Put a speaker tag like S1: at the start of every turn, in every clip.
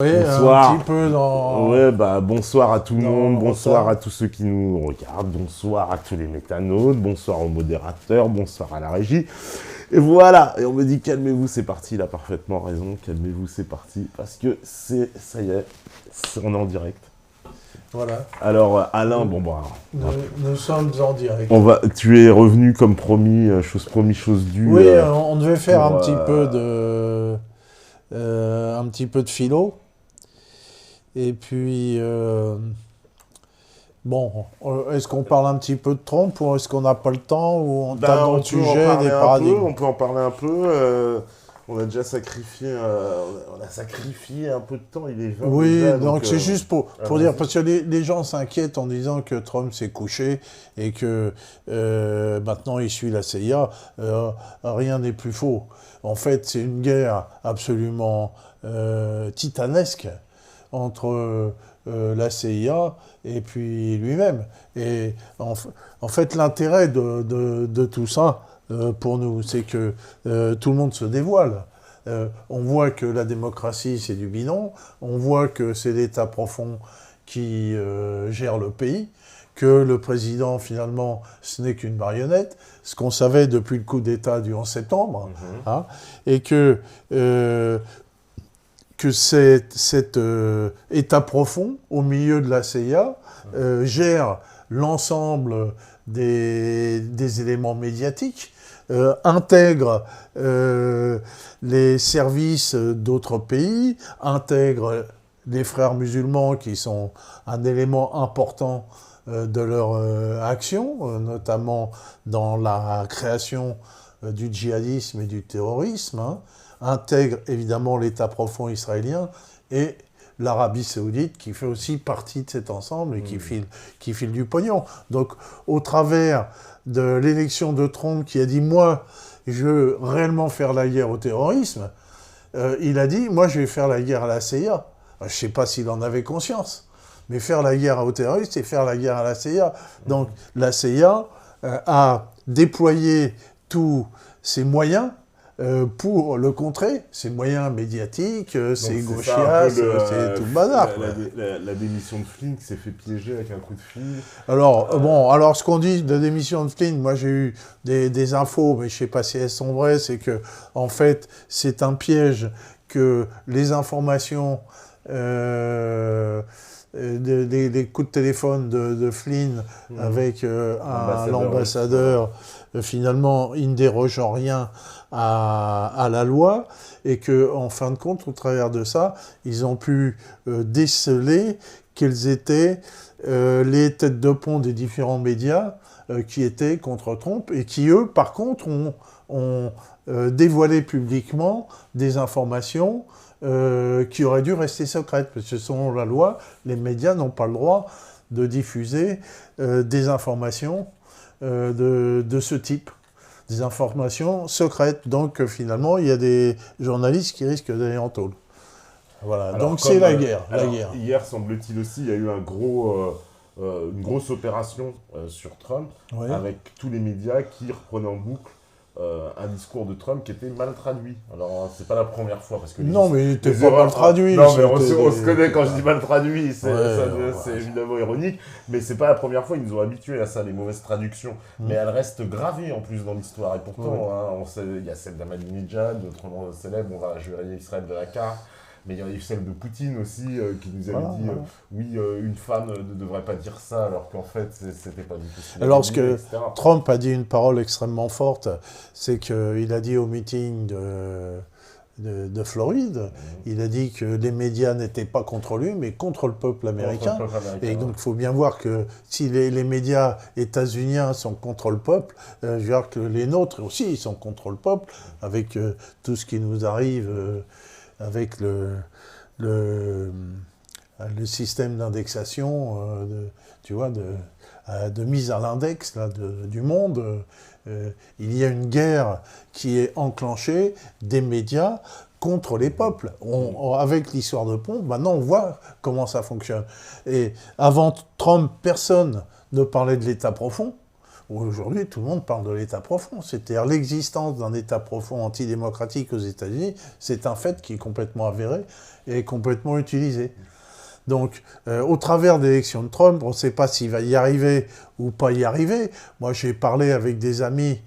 S1: Oui,
S2: Bonsoir.
S1: un petit peu dans...
S2: Ouais, bonsoir à tout le
S1: dans
S2: monde, bonsoir
S1: retard.
S2: à tous ceux qui nous regardent, bonsoir à tous les métanautes, bonsoir aux modérateurs, bonsoir à la régie. Et voilà, et on me dit calmez-vous, c'est parti, il a parfaitement raison, calmez-vous, c'est parti, parce que ça y est, on est en direct.
S1: Voilà.
S2: Alors Alain,
S1: Nous sommes en direct.
S2: tu es revenu comme promis, chose due.
S1: Oui, on devait faire
S2: pour,
S1: un petit peu de philo. Et puis, est-ce qu'on parle un petit peu de Trump ou est-ce qu'on n'a pas le temps ou on tape dans le sujet des paradigmes?
S2: On peut en parler un peu. On a déjà sacrifié, on a sacrifié un peu de temps. Il est 20
S1: Oui,
S2: déjà,
S1: donc c'est juste pour
S2: allons-y.
S1: dire, parce que les gens s'inquiètent en disant que Trump s'est couché et que maintenant il suit la CIA. Rien n'est plus faux. En fait, c'est une guerre absolument titanesque entre la CIA et puis lui-même. Et en fait, l'intérêt de tout ça, pour nous, c'est que tout le monde se dévoile. On voit que la démocratie, c'est du bidon. On voit que c'est l'État profond qui gère le pays, que le président, finalement, ce n'est qu'une marionnette, ce qu'on savait depuis le coup d'État du 11 septembre, hein, et que cet État profond, au milieu de la CIA, gère l'ensemble des éléments médiatiques, intègre les services d'autres pays, intègre les frères musulmans qui sont un élément important de leur action, notamment dans la création du djihadisme et du terrorisme, hein, intègre évidemment l'État profond israélien et l'Arabie saoudite qui fait aussi partie de cet ensemble et qui file du pognon. Donc au travers de l'élection de Trump qui a dit « moi, je veux réellement faire la guerre au terrorisme », il a dit « moi, je vais faire la guerre à la CIA ». Je ne sais pas s'il en avait conscience, mais faire la guerre aux terroristes, c'est faire la guerre à la CIA. Donc la CIA a déployé tous ses moyens pour le contrer, ses moyens médiatiques, ses gauchias, c'est tout le bazar.
S2: La démission de Flynn qui s'est fait piéger avec un coup de fil.
S1: Alors ce qu'on dit de la démission de Flynn, moi j'ai eu des infos, mais je ne sais pas si elles sont vraies, c'est que en fait c'est un piège que les informations des coups de téléphone de Flynn avec l'ambassadeur, finalement, il ne déroge en rien à la loi, et qu'en fin de compte, au travers de ça, ils ont pu déceler quelles étaient les têtes de pont des différents médias qui étaient contre Trump, et qui, eux, par contre, ont dévoilé publiquement des informations qui auraient dû rester secrètes, parce que selon la loi, les médias n'ont pas le droit de diffuser des informations de ce type, des informations secrètes. Donc finalement, il y a des journalistes qui risquent d'aller en tôle. Voilà,
S2: Alors,
S1: donc c'est la guerre.
S2: Hier, semble-t-il aussi, il y a eu une grosse opération sur Trump,
S1: Oui.
S2: avec tous les médias qui reprenaient en boucle un discours de Trump qui était mal traduit. Alors, c'est pas la première fois, parce que...
S1: Non, mais il n'était
S2: les
S1: pas
S2: erreurs-
S1: mal traduit.
S2: Non, mais on se connaît quand je dis mal traduit, c'est
S1: Ouais.
S2: évidemment ironique, mais c'est pas la première fois, ils nous ont habitués à ça, les mauvaises traductions. Mais elles restent gravées en plus dans l'histoire, et pourtant, on sait, il y a celle d'Ahmadinejad, autrement célèbre, je vais rayer Israël de la carte. Mais il y a eu celle de Poutine aussi, qui nous avait dit oui, une femme ne devrait pas dire ça, alors qu'en fait, c'était pas du tout ce qu'il
S1: Alors,
S2: avait
S1: ce
S2: dit,
S1: que
S2: etc.
S1: Trump a dit une parole extrêmement forte, c'est qu'il a dit au meeting de Floride, il a dit que les médias n'étaient pas contre lui, mais contre le peuple américain.
S2: Contre le peuple américain,
S1: Et donc, il faut bien voir que si les médias états-uniens sont contre le peuple, je veux dire que les nôtres aussi, ils sont contre le peuple, avec tout ce qui nous arrive, avec le système d'indexation, tu vois, de mise à l'index là, du monde. Il y a une guerre qui est enclenchée des médias contre les peuples. Avec l'histoire de Trump, maintenant on voit comment ça fonctionne. Et avant Trump, personne ne parlait de l'État profond. Aujourd'hui, tout le monde parle de l'État profond. C'est-à-dire l'existence d'un État profond antidémocratique aux États-Unis, c'est un fait qui est complètement avéré et complètement utilisé. Donc, au travers de l'élection de Trump, on ne sait pas s'il va y arriver ou pas y arriver. Moi, j'ai parlé avec des amis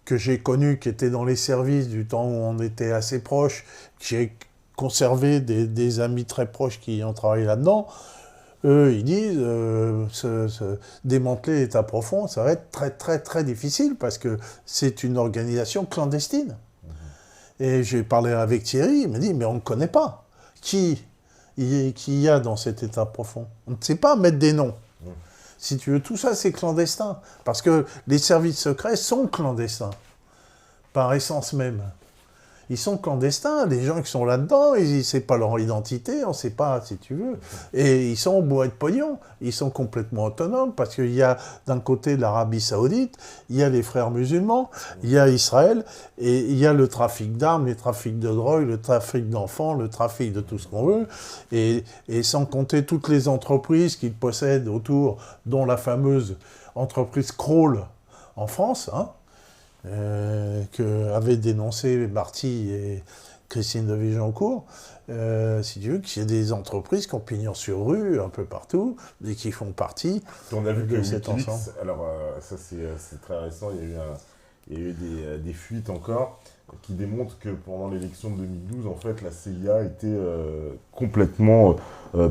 S1: que j'ai connus qui étaient dans les services du temps où on était assez proches. J'ai conservé des amis très proches qui ont travaillé là-dedans. Eux, ils disent démanteler l'État profond, ça va être très, très, très difficile parce que c'est une organisation clandestine. Et j'ai parlé avec Thierry, il m'a dit, mais on ne connaît pas. Qui y a dans cet État profond? On ne sait pas mettre des noms. Si tu veux, tout ça, c'est clandestin. Parce que les services secrets sont clandestins, par essence même. Ils sont clandestins, les gens qui sont là-dedans, ils ne savent pas leur identité, on ne sait pas, si tu veux. Et ils sont bourrés de pognon, ils sont complètement autonomes, parce qu'il y a d'un côté l'Arabie Saoudite, il y a les frères musulmans, il y a Israël, et il y a le trafic d'armes, les trafics de drogue, le trafic d'enfants, le trafic de tout ce qu'on veut, et sans compter toutes les entreprises qu'ils possèdent autour, dont la fameuse entreprise Kroll en France, hein, qu'avaient dénoncé Marty et Christine de Vigencourt, si tu veux, qu'il y a des entreprises qui ont pignon sur rue un peu partout et qui font partie
S2: on a vu
S1: de
S2: que
S1: cet
S2: Wikileaks,
S1: ensemble.
S2: alors ça c'est très récent, il y a eu des fuites encore qui démontrent que pendant l'élection de 2012, en fait, la CIA était complètement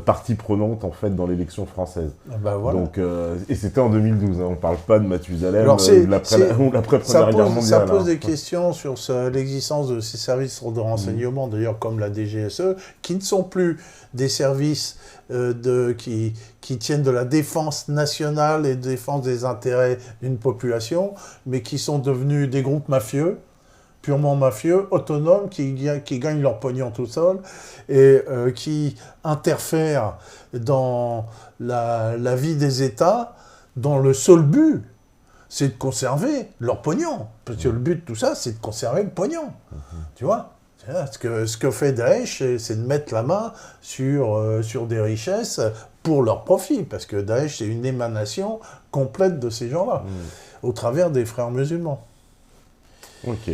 S2: partie prenante en fait dans l'élection française.
S1: Ben voilà.
S2: Donc, et c'était en 2012, hein, on ne parle pas de Mathusalem
S1: Alors
S2: ou l'après-première guerre mondiale.
S1: Ça pose des questions sur l'existence de ces services de renseignement, d'ailleurs comme la DGSE, qui ne sont plus des services qui tiennent de la défense nationale et de défense des intérêts d'une population, mais qui sont devenus des groupes mafieux, purement mafieux, autonomes, qui gagnent leur pognon tout seuls et qui interfèrent dans la vie des États, dont le seul but, c'est de conserver leur pognon. Parce que le but de tout ça, c'est de conserver le pognon. Tu vois ? Ce que fait Daesh, c'est de mettre la main sur des richesses pour leur profit. Parce que Daesh, c'est une émanation complète de ces gens-là, au travers des frères musulmans.
S2: Ok.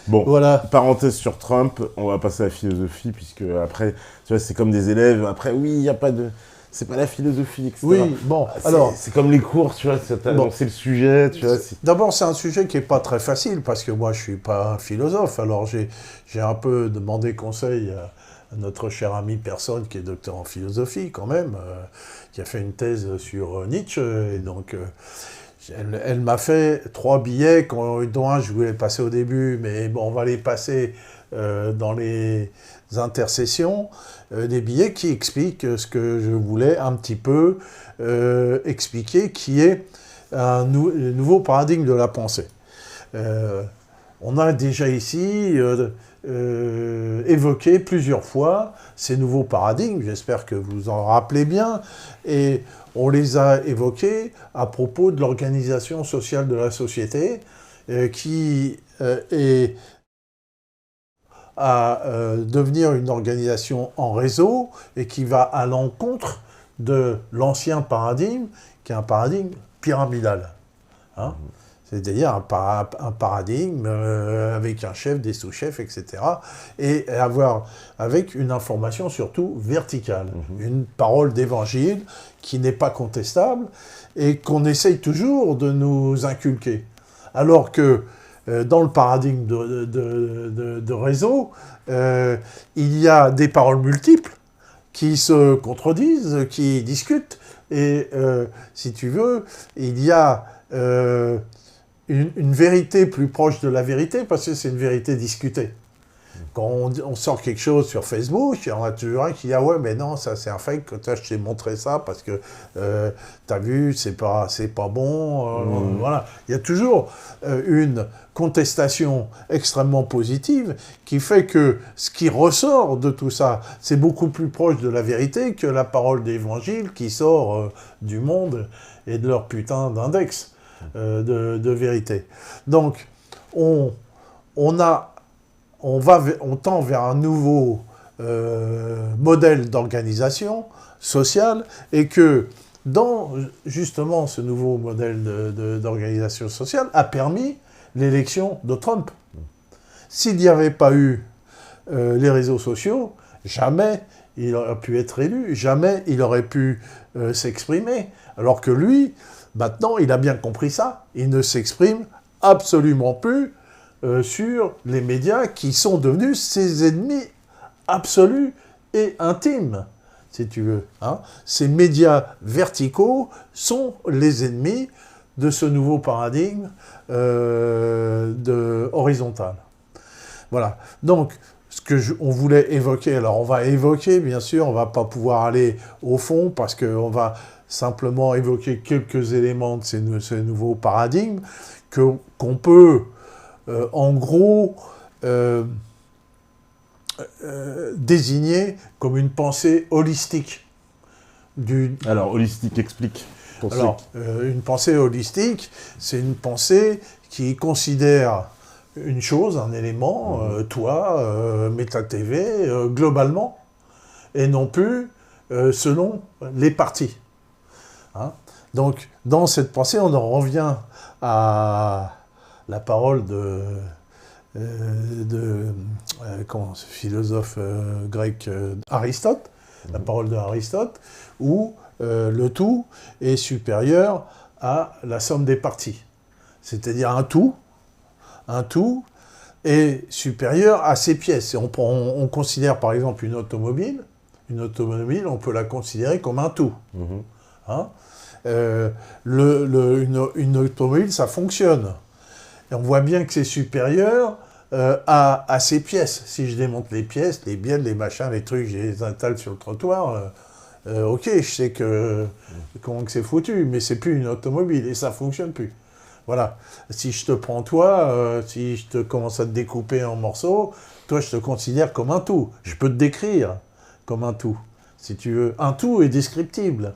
S2: Bon, voilà. Parenthèse sur Trump, on va passer à la philosophie, puisque après, tu vois, c'est comme des élèves, après, oui, il n'y a pas de... C'est pas la philosophie, etc.
S1: Oui, bon, alors...
S2: C'est comme les cours, tu vois, c'est le sujet, tu vois.
S1: D'abord, c'est un sujet qui n'est pas très facile, parce que moi, je ne suis pas un philosophe, alors j'ai un peu demandé conseil à notre cher ami personne, qui est docteur en philosophie, quand même, qui a fait une thèse sur Nietzsche, et donc... Elle m'a fait 3 billets, dont un je voulais passer au début, mais bon, on va les passer dans les intercessions, des billets qui expliquent ce que je voulais un petit peu expliquer, qui est un nouveau paradigme de la pensée. On a déjà ici évoqué plusieurs fois ces nouveaux paradigmes, j'espère que vous en rappelez bien, et on les a évoqués à propos de l'organisation sociale de la société, qui est à devenir une organisation en réseau et qui va à l'encontre de l'ancien paradigme, qui est un paradigme pyramidal. Hein ? C'est-à-dire un paradigme avec un chef, des sous-chefs, etc. Et avec une information surtout verticale, une parole d'évangile qui n'est pas contestable et qu'on essaye toujours de nous inculquer. Alors que dans le paradigme de réseau, il y a des paroles multiples qui se contredisent, qui discutent, et si tu veux, il y a... une vérité plus proche de la vérité, parce que c'est une vérité discutée. Quand on sort quelque chose sur Facebook, il y en a toujours un qui dit « Ah ouais, mais non, ça c'est un fake, je t'ai montré ça parce que t'as vu, c'est pas bon. » Voilà. Il y a toujours une contestation extrêmement positive qui fait que ce qui ressort de tout ça, c'est beaucoup plus proche de la vérité que la parole d'évangile qui sort du monde et de leur putain d'index de vérité. Donc, on tend vers un nouveau modèle d'organisation sociale et que justement, ce nouveau modèle d'organisation sociale a permis l'élection de Trump. S'il n'y avait pas eu les réseaux sociaux, jamais il aurait pu être élu, jamais il aurait pu s'exprimer. Alors que lui, maintenant, il a bien compris ça. Il ne s'exprime absolument plus sur les médias qui sont devenus ses ennemis absolus et intimes, si tu veux. Hein. Ces médias verticaux sont les ennemis de ce nouveau paradigme horizontal. Voilà. Donc, ce qu'on voulait évoquer, alors on va évoquer, bien sûr, on ne va pas pouvoir aller au fond parce qu'on va simplement évoquer quelques éléments de ces nouveaux paradigmes qu'on peut, en gros, désigner comme une pensée holistique.
S2: Alors, holistique, explique.
S1: Une pensée holistique, c'est une pensée qui considère une chose, un élément, toi, MetaTV, globalement, et non plus selon les parties. Hein. Donc, dans cette pensée, on en revient à la parole ce philosophe grec Aristote, la parole d'Aristote, où le tout est supérieur à la somme des parties. C'est-à-dire un tout est supérieur à ses pièces. Et on considère par exemple une automobile, on peut la considérer comme un tout. Hein. Une automobile, ça fonctionne. Et on voit bien que c'est supérieur à ses pièces. Si je démonte les pièces, les bielles, les machins, les trucs, je les installe sur le trottoir, ok, je sais comment que c'est foutu, mais c'est plus une automobile et ça fonctionne plus. Voilà. Si je te prends toi, si je te commence à te découper en morceaux, toi je te considère comme un tout. Je peux te décrire comme un tout, si tu veux. Un tout est descriptible.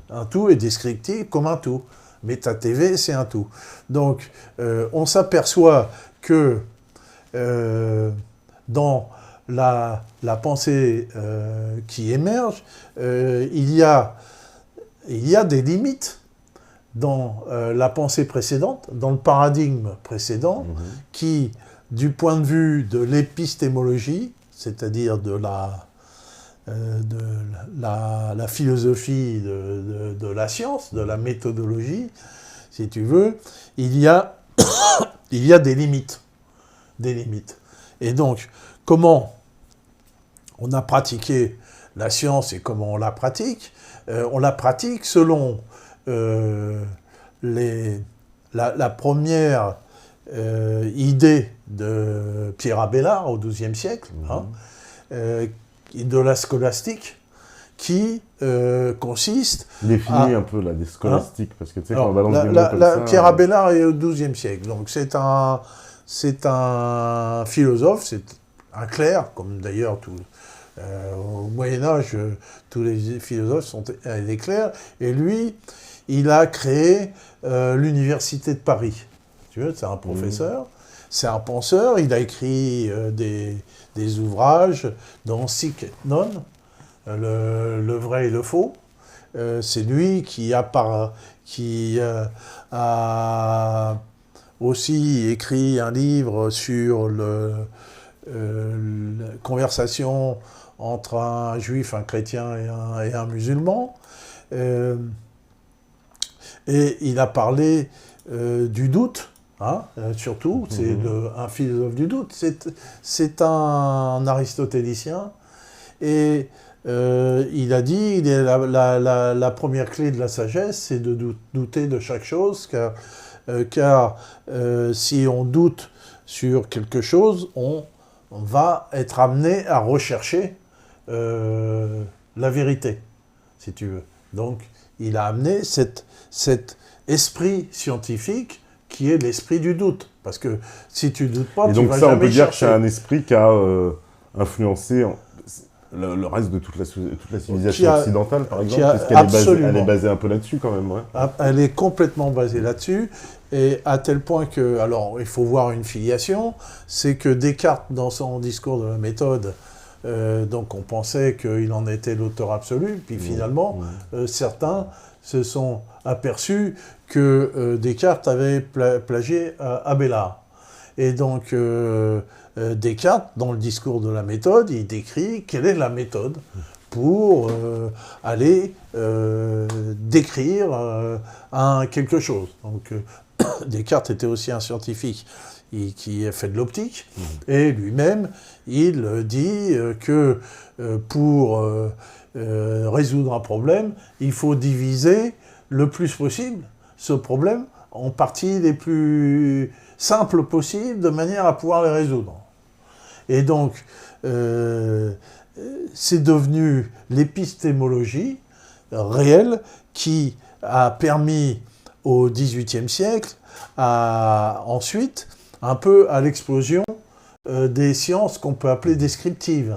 S1: Un tout est descriptible comme un tout. MetaTV, c'est un tout. Donc, on s'aperçoit que dans la pensée qui émerge, il y a des limites dans la pensée précédente, dans le paradigme précédent, qui, du point de vue de l'épistémologie, c'est-à-dire de la philosophie de la science, de la méthodologie, si tu veux, il y a des limites. Et donc, comment on a pratiqué la science et comment on la pratique selon la première idée de Pierre Abélard au XIIe siècle, de la scolastique, qui consiste
S2: Définis un peu des scolastiques, parce que tu sais, quand on balance des mots comme ça...
S1: Pierre Abélard est au XIIe siècle, donc c'est un philosophe, c'est un clerc, comme d'ailleurs au Moyen-Âge, tous les philosophes sont des clercs, et lui, il a créé l'Université de Paris. Tu vois, c'est un professeur, c'est un penseur, il a écrit des ouvrages dans Sic et Non, le vrai et le faux. C'est lui qui a aussi écrit un livre sur la conversation entre un juif, un chrétien et un musulman. Et il a parlé du doute, surtout, c'est un philosophe du doute. C'est un aristotélicien. Et il a dit la première clé de la sagesse, c'est de douter de chaque chose, car si on doute sur quelque chose, on va être amené à rechercher la vérité, si tu veux. Donc, il a amené cet esprit scientifique qui est l'esprit du doute. Parce que si tu ne doutes pas, tu vas jamais chercher. Et donc ça, on peut dire que c'est
S2: un esprit qui a influencé le reste de toute la civilisation occidentale, par exemple, parce qu'elle est basée un peu là-dessus quand même. Ouais.
S1: Elle est complètement basée là-dessus, et à tel point que, alors il faut voir une filiation, c'est que Descartes, dans son discours de la méthode, Donc on pensait qu'il en était l'auteur absolu, puis finalement, certains se sont aperçus que Descartes avait plagié Abélard. Et donc Descartes, dans le discours de la méthode, il décrit quelle est la méthode pour aller décrire quelque chose. Donc Descartes était aussi un scientifique qui a fait de l'optique, et lui-même, il dit que pour résoudre un problème, il faut diviser le plus possible ce problème en parties les plus simples possibles, de manière à pouvoir les résoudre. Et donc, c'est devenu l'épistémologie réelle qui a permis au XVIIIe siècle, ensuite, un peu à l'explosion des sciences qu'on peut appeler descriptives.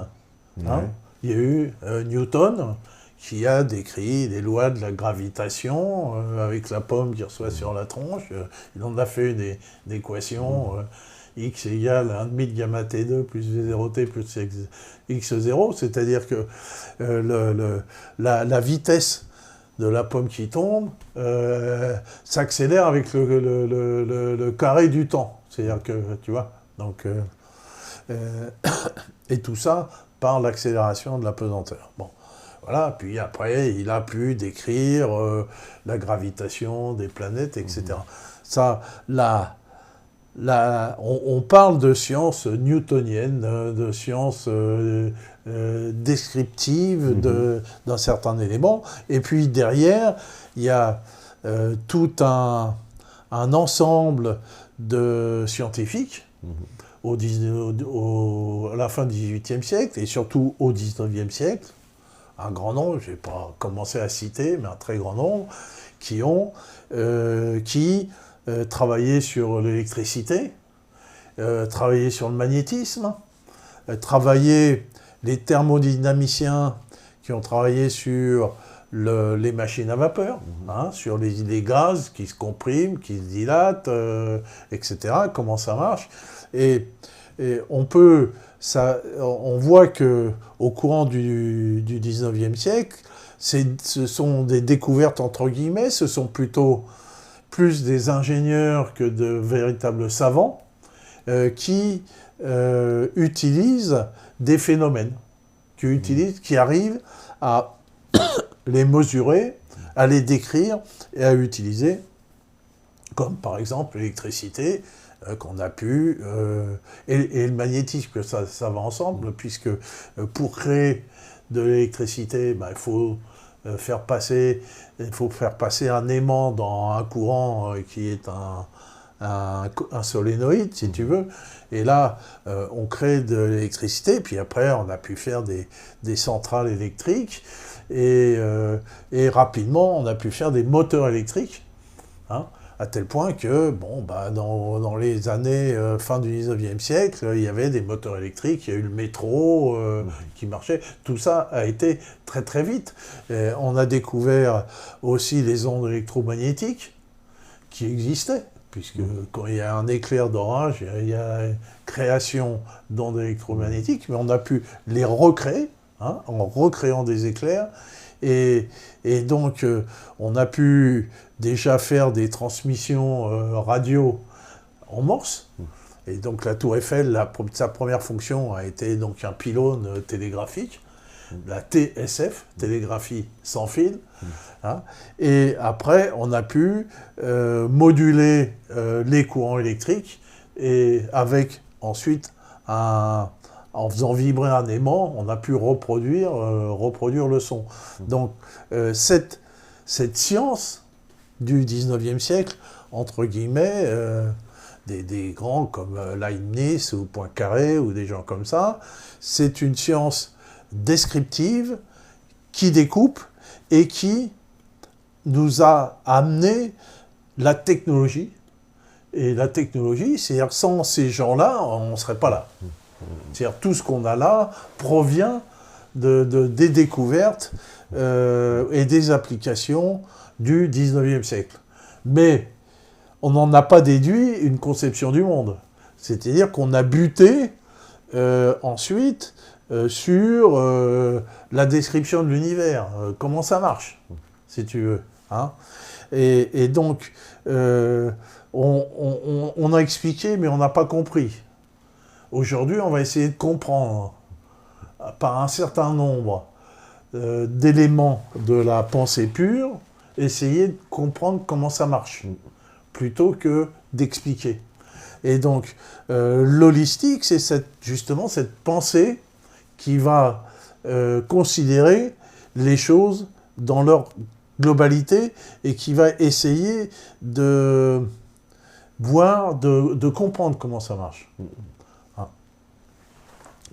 S1: Hein. Il y a eu Newton qui a décrit les lois de la gravitation avec la pomme qui reçoit sur la tronche. Il en a fait une équation x égale 1,5 de gamma t2 plus v0t plus x0, c'est-à-dire que la vitesse de la pomme qui tombe s'accélère avec le carré du temps. C'est-à-dire que, tu vois, donc, et tout ça par l'accélération de la pesanteur. Bon, voilà, puis après, il a pu décrire la gravitation des planètes, etc. Ça, on parle de sciences newtoniennes, de sciences descriptives d'un certain élément, et puis derrière, il y a tout un ensemble de scientifiques à la fin du XVIIIe siècle, et surtout au XIXe siècle, un grand nombre, je ne vais pas commencer à citer, mais un très grand nombre, qui ont travaillé sur l'électricité, travaillé sur le magnétisme, les thermodynamiciens qui ont travaillé sur les machines à vapeur, sur les gaz qui se compriment, qui se dilatent, etc., comment ça marche. Et on voit qu'au courant du XIXe siècle, ce sont des découvertes entre guillemets, ce sont plutôt plus des ingénieurs que de véritables savants qui utilisent des phénomènes, qui arrivent à les mesurer, à les décrire et à utiliser, comme par exemple l'électricité qu'on a pu, et le magnétisme, que ça va ensemble, puisque pour créer de l'électricité, il faut faire passer un aimant dans un courant qui est un solénoïde, si tu veux, et là, on crée de l'électricité, puis après, on a pu faire des centrales électriques, et rapidement, on a pu faire des moteurs électriques, à tel point que, dans les années fin du 19e siècle, il y avait des moteurs électriques, il y a eu le métro qui marchait, tout ça a été très très vite. On a découvert aussi les ondes électromagnétiques qui existaient, puisque quand il y a un éclair d'orage, il y a une création d'ondes électromagnétiques, mais on a pu les recréer, en recréant des éclairs, et donc on a pu déjà faire des transmissions radio en Morse, et donc la tour Eiffel, sa première fonction a été donc un pylône télégraphique, la TSF, télégraphie sans fil, et après on a pu moduler les courants électriques, et avec ensuite en faisant vibrer un aimant, on a pu reproduire le son. Donc cette science du 19e siècle, entre guillemets, des grands comme Leibniz ou Poincaré ou des gens comme ça, c'est une science descriptive qui découpe et qui nous a amené la technologie. Et la technologie, c'est-à-dire sans ces gens-là, on ne serait pas là. C'est-à-dire tout ce qu'on a là provient des découvertes et des applications du 19e siècle. Mais on n'en a pas déduit une conception du monde. C'est-à-dire qu'on a buté ensuite sur la description de l'univers, comment ça marche, si tu veux. Hein. Et donc, on a expliqué, mais on n'a pas compris. Aujourd'hui, on va essayer de comprendre par un certain nombre d'éléments de la pensée pure, essayer de comprendre comment ça marche, plutôt que d'expliquer. Et donc, l'holistique, c'est justement cette pensée qui va considérer les choses dans leur globalité et qui va essayer de voir, de comprendre comment ça marche. Hein.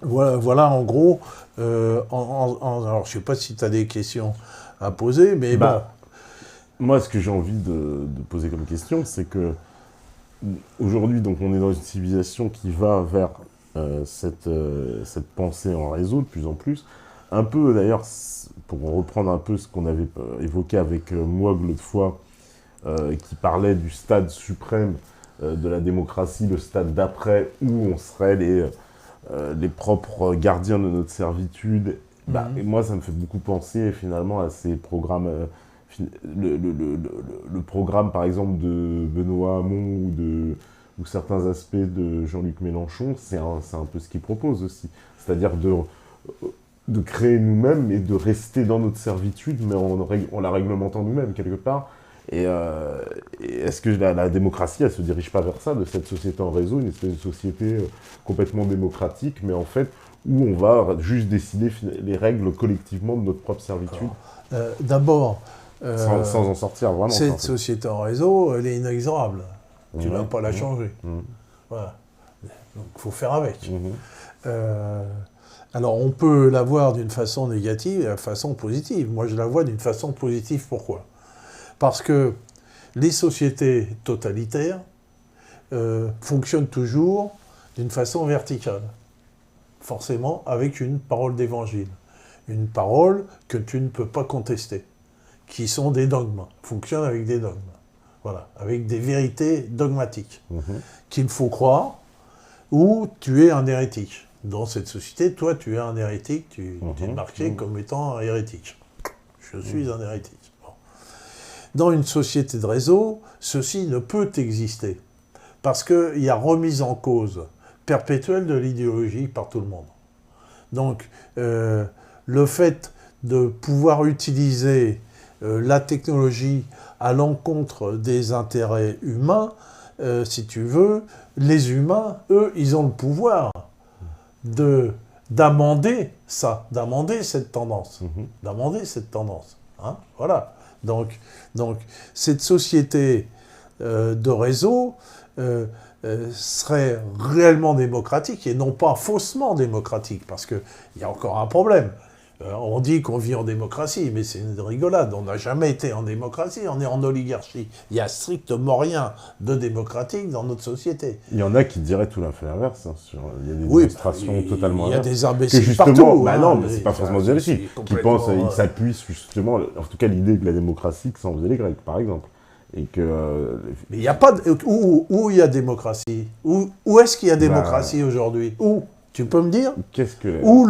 S1: Voilà en gros. Alors, je ne sais pas si tu as des questions à poser, mais bon.
S2: Moi, ce que j'ai envie de poser comme question, c'est que aujourd'hui, donc, on est dans une civilisation qui va vers cette pensée en réseau de plus en plus. Un peu, d'ailleurs, pour reprendre un peu ce qu'on avait évoqué avec moi l'autre fois, qui parlait du stade suprême de la démocratie, le stade d'après, où on serait les propres gardiens de notre servitude. Et moi, ça me fait beaucoup penser, finalement, à ces programmes... Le programme, par exemple, de Benoît Hamon ou certains aspects de Jean-Luc Mélenchon, c'est un peu ce qu'il propose aussi. C'est-à-dire de créer nous-mêmes et de rester dans notre servitude, mais en la réglementant nous-mêmes, quelque part. Et est-ce que la démocratie, elle ne se dirige pas vers ça, de cette société en réseau, une espèce de société complètement démocratique, mais en fait, où on va juste décider les règles collectivement de notre propre servitude
S1: D'abord...
S2: sans en sortir vraiment.
S1: Cette société en réseau, elle est inexorable. Tu ne vas pas la changer. Voilà. Donc il faut faire avec. Alors on peut la voir d'une façon négative et d'une façon positive. Moi je la vois d'une façon positive. Pourquoi ? Parce que les sociétés totalitaires fonctionnent toujours d'une façon verticale. Forcément avec une parole d'évangile. Une parole que tu ne peux pas contester. Qui sont des dogmes, fonctionnent avec des dogmes. Voilà, avec des vérités dogmatiques qu'il faut croire, ou tu es un hérétique. Dans cette société, toi, tu es un hérétique, tu es marqué comme étant un hérétique. Je suis un hérétique. Bon. Dans une société de réseau, ceci ne peut exister, parce qu'il y a remise en cause perpétuelle de l'idéologie par tout le monde. Donc, le fait de pouvoir utiliser la technologie à l'encontre des intérêts humains, si tu veux, les humains, eux, ils ont le pouvoir d'amender ça, d'amender cette tendance. D'amender cette tendance. Hein, voilà. Donc, cette société de réseau serait réellement démocratique et non pas faussement démocratique, parce qu'il y a encore un problème. On dit qu'on vit en démocratie, mais c'est une rigolade. On n'a jamais été en démocratie, on est en oligarchie. Il n'y a strictement rien de démocratique dans notre société.
S2: Il y en a qui diraient tout l'inverse. Hein, il y a des démonstrations totalement
S1: inverses. Il y a des imbéciles
S2: que justement,
S1: partout.
S2: Non, mais c'est pas forcément des imbéciles. Qui pensent, ils s'appuient justement, en tout cas l'idée de la démocratie que ça en faisait les Grecs, par exemple. Et que...
S1: Mais il n'y a pas... Où il y a démocratie ? Où est-ce qu'il y a démocratie aujourd'hui ? Où ? Tu peux me dire ? Où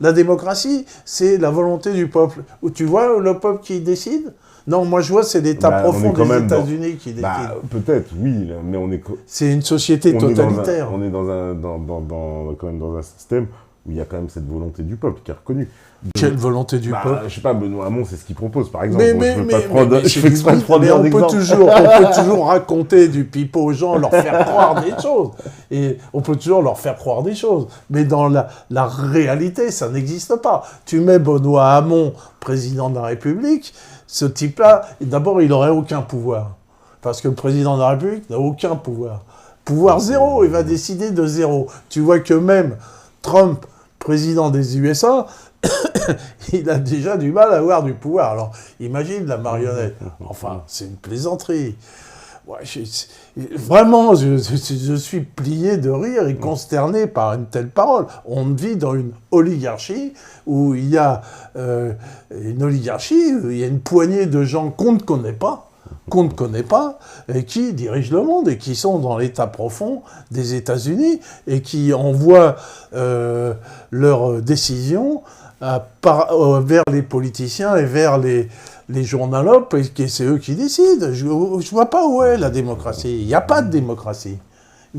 S1: la démocratie, c'est la volonté du peuple. Où tu vois le peuple qui décide ? Non, moi je vois c'est l'État profond des États-Unis qui décide.
S2: Peut-être, oui, mais on est...
S1: C'est une société totalitaire.
S2: On est quand même dans un système où il y a quand même cette volonté du peuple qui est reconnue.
S1: Quelle volonté du peuple ?
S2: Je sais pas, Benoît Hamon, c'est ce qu'il propose, par exemple.
S1: Mais on peut toujours raconter du pipeau aux gens, leur faire croire des choses. Et on peut toujours leur faire croire des choses. Mais dans la réalité, ça n'existe pas. Tu mets Benoît Hamon, président de la République, ce type-là, d'abord, il n'aurait aucun pouvoir. Parce que le président de la République n'a aucun pouvoir. Pouvoir zéro, il va décider de zéro. Tu vois que même Trump, président des USA, il a déjà du mal à avoir du pouvoir. Alors, imagine la marionnette. Enfin, c'est une plaisanterie. Ouais, vraiment, je suis plié de rire et consterné par une telle parole. On vit dans une oligarchie où il y a une oligarchie, où il y a une poignée de gens qu'on ne connaît pas, qu'on ne connaît pas, et qui dirigent le monde, et qui sont dans l'état profond des États-Unis, et qui envoient leurs décisions vers les politiciens et vers les journalopes, et c'est eux qui décident. Je vois pas où est la démocratie. Il n'y a pas de démocratie.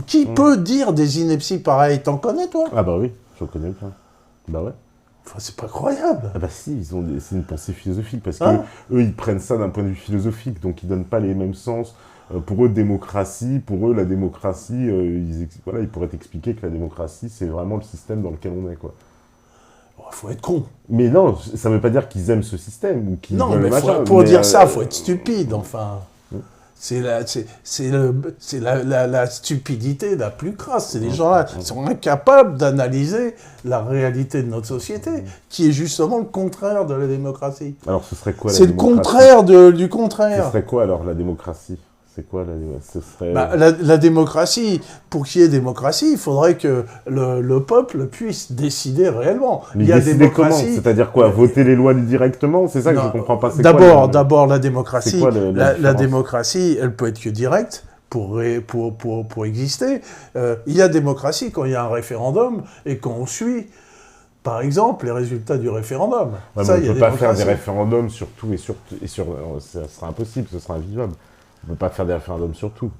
S1: Qui peut dire des inepties pareilles? T'en connais, toi?
S2: Ah bah oui, j'en connais plein. Bah ouais.
S1: Enfin, c'est pas croyable.
S2: Ah bah si, c'est une pensée philosophique, parce
S1: Hein?
S2: que eux, ils prennent ça d'un point de vue philosophique, donc ils donnent pas les mêmes sens. Pour eux, démocratie, pour eux, la démocratie, ils pourraient t'expliquer que la démocratie, c'est vraiment le système dans lequel on est, quoi.
S1: Faut être con.
S2: Mais non, ça veut pas dire qu'ils aiment ce système, ou qu'ils
S1: Non,
S2: veulent
S1: mais
S2: machin,
S1: pour
S2: mais,
S1: dire ça, faut être stupide, enfin. C'est la stupidité la plus crasse. C'est les gens-là qui sont incapables d'analyser la réalité de notre société, qui est justement le contraire de la démocratie.
S2: Alors, ce serait quoi la
S1: C'est le
S2: démocratie?
S1: contraire du
S2: Ce
S1: contraire.
S2: serait quoi, alors, la démocratie? C'est quoi, ce serait...
S1: La démocratie, pour qu'il y ait démocratie, il faudrait que le peuple puisse décider réellement.
S2: Mais
S1: il y a
S2: décider comment? C'est-à-dire quoi? Voter les lois directement? C'est ça que je comprends pas.
S1: D'abord, la démocratie.
S2: C'est quoi
S1: la démocratie, elle peut être que directe pour exister. Il y a démocratie quand il y a un référendum et qu'on suit, par exemple, les résultats du référendum.
S2: Ouais, ça, on ne peut pas faire des référendums sur tout et sur... Ça sera impossible, ce sera invivable. On ne peut pas faire des référendums sur tout.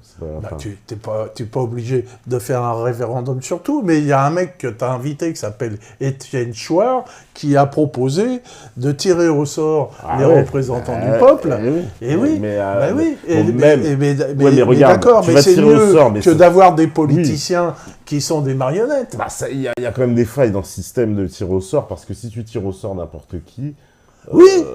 S1: Tu n'es pas obligé de faire un référendum sur tout, mais il y a un mec que tu as invité qui s'appelle Étienne Chouard qui a proposé de tirer au sort les représentants du peuple. Mais d'accord, mais c'est mieux que d'avoir des politiciens qui sont des marionnettes.
S2: Il y a quand même des failles dans ce système de tir au sort, parce que si tu tires au sort n'importe qui...
S1: Oui.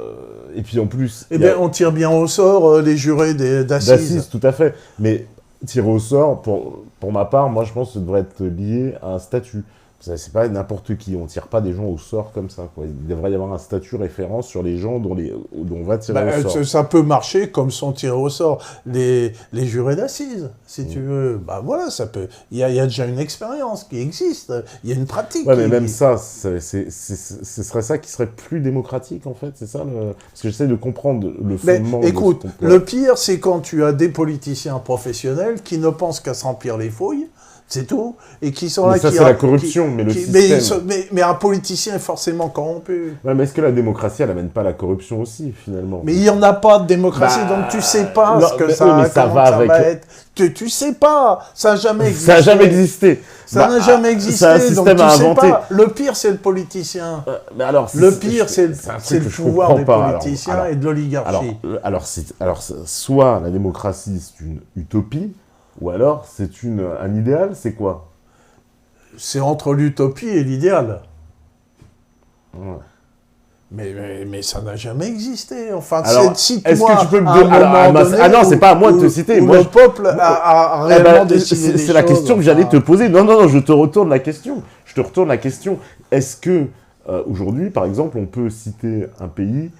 S2: Et puis en plus...
S1: on tire bien au sort les jurés d'assises.
S2: D'assises, tout à fait. Mais tirer au sort, pour ma part, moi je pense que ça devrait être lié à un statut. C'est pas n'importe qui, on tire pas des gens au sort comme ça, quoi. Il devrait y avoir un statut référence sur les gens dont on va tirer au sort.
S1: Ça peut marcher comme sont tirés au sort les jurés d'assises, si tu veux. Voilà, ça peut. Il y a déjà une expérience qui existe, il y a une pratique.
S2: Ouais, mais même ça, ce serait ça qui serait plus démocratique, en fait, c'est ça Parce que j'essaie de comprendre le fondement.
S1: Mais écoute, le pire, c'est quand tu as des politiciens professionnels qui ne pensent qu'à se remplir les fouilles. C'est tout. Et qui sont là.
S2: Ça, c'est la corruption, mais le système.
S1: Mais un politicien est forcément corrompu.
S2: Ouais, mais est-ce que la démocratie, elle amène pas la corruption aussi, finalement?
S1: Mais il n'y en a pas de démocratie, donc tu sais pas ce que ça va être. Tu sais pas. Ça n'a jamais existé.
S2: Ça n'a jamais existé.
S1: Ça n'a jamais existé.
S2: C'est un système à inventer.
S1: Pas. Le pire, c'est le politicien.
S2: Mais alors,
S1: le pire, c'est le pouvoir des politiciens et de l'oligarchie.
S2: Alors, soit la démocratie, c'est une utopie, ou alors, c'est un idéal, c'est quoi?
S1: C'est entre l'utopie et l'idéal.
S2: Ouais.
S1: Mais ça n'a jamais existé. Enfin,
S2: est-ce que tu peux me donner... Ah non, c'est pas à moi de te citer.
S1: Moi, le peuple a réellement décidé des choses.
S2: C'est la question que j'allais te poser. Non, je te retourne la question. Est-ce que, aujourd'hui, par exemple, on peut citer un pays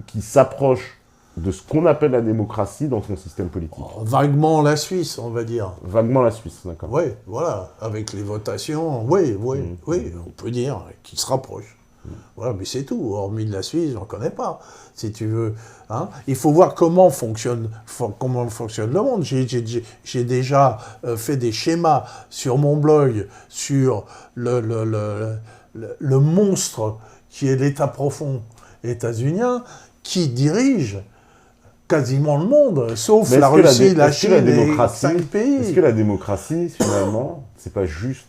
S2: qui s'approche de ce qu'on appelle la démocratie dans son système politique?
S1: Vaguement la Suisse, on va dire.
S2: Vaguement la Suisse, d'accord.
S1: Oui, voilà, avec les votations, oui, on peut dire qu'ils se rapprochent. Voilà, mais c'est tout. Hormis de la Suisse, j'en connais pas, si tu veux. Hein. Il faut voir comment fonctionne le monde. J'ai déjà fait des schémas sur mon blog sur le monstre qui est l'État profond états-unien, qui dirige quasiment le monde, sauf la Russie, la Chine et 5 pays.
S2: Est-ce que la démocratie, finalement, c'est pas juste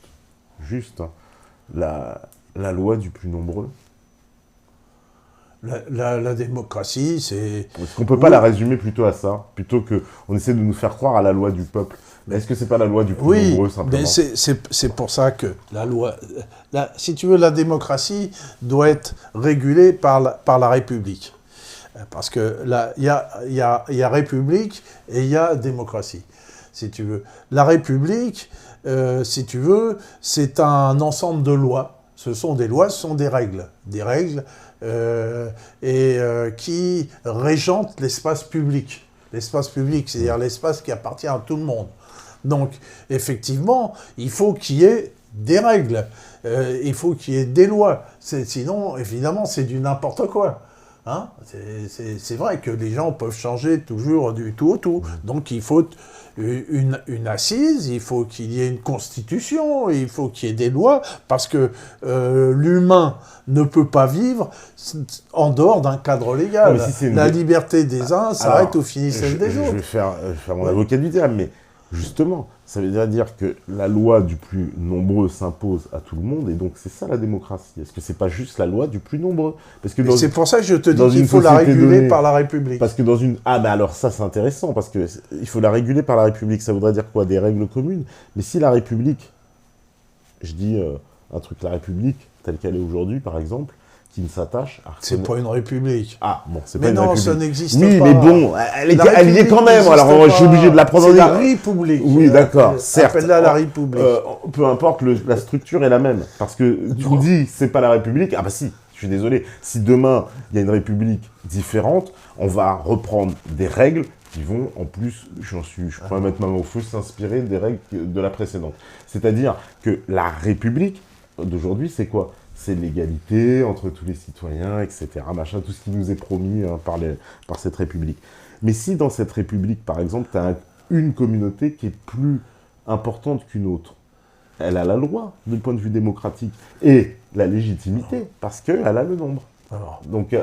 S2: la loi du plus nombreux?
S1: La démocratie, c'est...
S2: Est-ce qu'on peut pas la résumer plutôt à ça, plutôt qu'on essaie de nous faire croire à la loi du peuple? Mais est-ce que c'est pas la loi du plus nombreux, simplement?
S1: Mais c'est pour ça que la loi... si tu veux, la démocratie doit être régulée par la République. Parce que là, il y a République et il y a démocratie, si tu veux. La République, si tu veux, c'est un ensemble de lois. Ce sont des lois, ce sont des règles. Des règles qui régentent l'espace public. L'espace public, c'est-à-dire l'espace qui appartient à tout le monde. Donc, effectivement, il faut qu'il y ait des règles. Il faut qu'il y ait des lois. Sinon, évidemment, c'est du n'importe quoi. Hein, c'est vrai que les gens peuvent changer toujours du tout au tout. Donc il faut une assise, il faut qu'il y ait une constitution, il faut qu'il y ait des lois, parce que l'humain ne peut pas vivre en dehors d'un cadre légal. La liberté des uns s'arrête au fini celle des autres.
S2: Je vais faire mon avocat du diable, mais justement, ça veut dire que la loi du plus nombreux s'impose à tout le monde, et donc c'est ça la démocratie. Est-ce que c'est pas juste la loi du plus nombreux? Parce que
S1: c'est pour ça que je te dis qu'il faut la réguler par la République.
S2: Parce que mais alors ça c'est intéressant, parce que il faut la réguler par la République, ça voudrait dire quoi? Des règles communes. Mais si la République, je dis un truc, la République, telle qu'elle est aujourd'hui par exemple, qui ne s'attache à...
S1: C'est pas une république.
S2: Ah, bon, c'est pas une république.
S1: Mais non, ça n'existe pas.
S2: Oui, mais bon, elle y est quand même, alors je suis obligé de la prendre en
S1: C'est la République.
S2: Oui, d'accord, certes.
S1: Appelle-la la République.
S2: Peu importe, la structure est la même. Parce que tu me dis, c'est pas la République, ah bah si, je suis désolé. Si demain, il y a une République différente, on va reprendre des règles qui vont, en plus, je pourrais mettre ma main au feu, s'inspirer des règles de la précédente. C'est-à-dire que la République d'aujourd'hui, c'est quoi? C'est l'égalité entre tous les citoyens, etc. Machin, tout ce qui nous est promis par cette République. Mais si dans cette République, par exemple, tu as une communauté qui est plus importante qu'une autre, elle a la loi du point de vue démocratique et la légitimité, parce qu'elle a le nombre. Donc,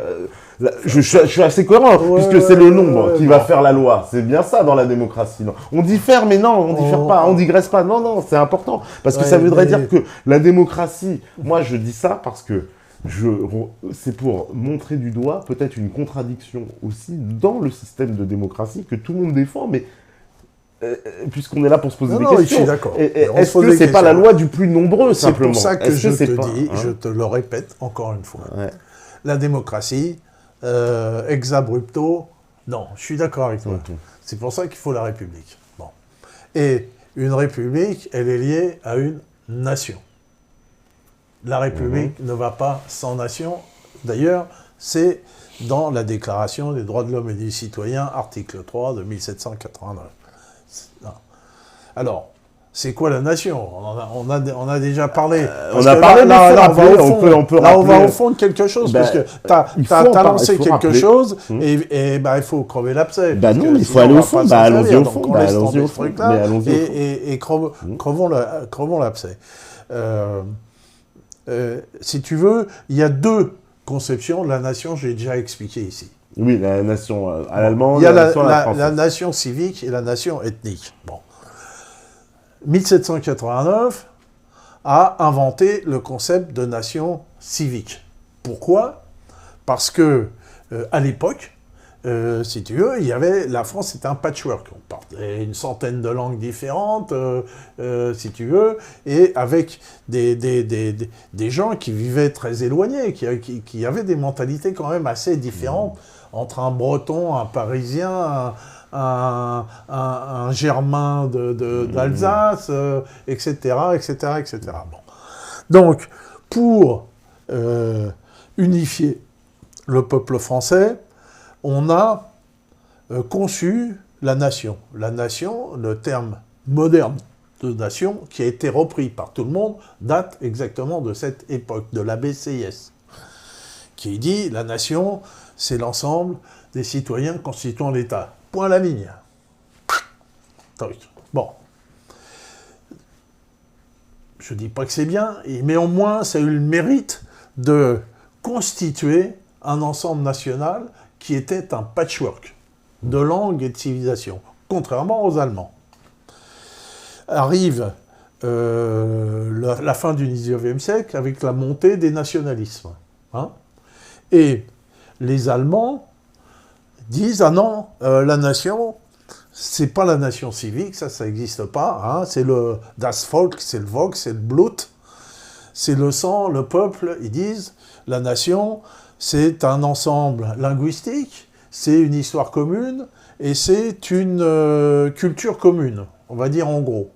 S2: je suis assez cohérent, puisque c'est le nombre qui va faire la loi. C'est bien ça dans la démocratie. Non. On diffère, mais non, on diffère pas, on digresse pas. Non, c'est important. Parce que ça voudrait dire que la démocratie, moi je dis ça parce que c'est pour montrer du doigt peut-être une contradiction aussi dans le système de démocratie que tout le monde défend, mais puisqu'on est là pour se poser des questions.
S1: Je suis d'accord.
S2: Est-ce que c'est pas la loi du plus nombreux, simplement?
S1: C'est pour ça que je te dis, je te le répète encore une fois. Ouais. La démocratie, ex abrupto, non, je suis d'accord avec toi. C'est pour ça qu'il faut la République. Bon. Et une République, elle est liée à une nation. La République ne va pas sans nation. D'ailleurs, c'est dans la Déclaration des droits de l'homme et du citoyen, article 3 de 1789. Alors, c'est quoi la nation? On a déjà parlé.
S2: On a parlé,
S1: là,
S2: on peut
S1: on va au fond de quelque chose, parce que tu as lancé quelque chose, et il faut crever l'abcès.
S2: Non, mais il faut aller au fond. Allons-y au fond.
S1: Et crevons l'abcès. Si tu veux, il y a deux conceptions de la nation, j'ai déjà expliqué ici.
S2: Oui, la nation à l'allemand,
S1: il y a la nation civique et la nation ethnique. Bon. 1789 a inventé le concept de nation civique. Pourquoi? Parce que à l'époque, si tu veux, la France était un patchwork. On parlait une centaine de langues différentes, si tu veux, et avec des gens qui vivaient très éloignés, qui avaient des mentalités quand même assez différentes entre un Breton, un Parisien, un Germain d'Alsace, etc., etc., etc. Bon. Donc, pour unifier le peuple français, on a conçu la nation. La nation, le terme moderne de nation, qui a été repris par tout le monde, date exactement de cette époque, de l'ABCIS, qui dit la nation, c'est l'ensemble des citoyens constituant l'État. Point à la ligne. Bon. Je ne dis pas que c'est bien, mais au moins, ça a eu le mérite de constituer un ensemble national qui était un patchwork de langues et de civilisations, contrairement aux Allemands. Arrive la fin du XIXe siècle avec la montée des nationalismes. Et les Allemands disent « Ah non, la nation, c'est pas la nation civique, ça n'existe pas. C'est le Das Volk, c'est le Volk, c'est le Blut, c'est le sang, le peuple. » Ils disent « La nation, c'est un ensemble linguistique, c'est une histoire commune et c'est une culture commune. » On va dire en gros.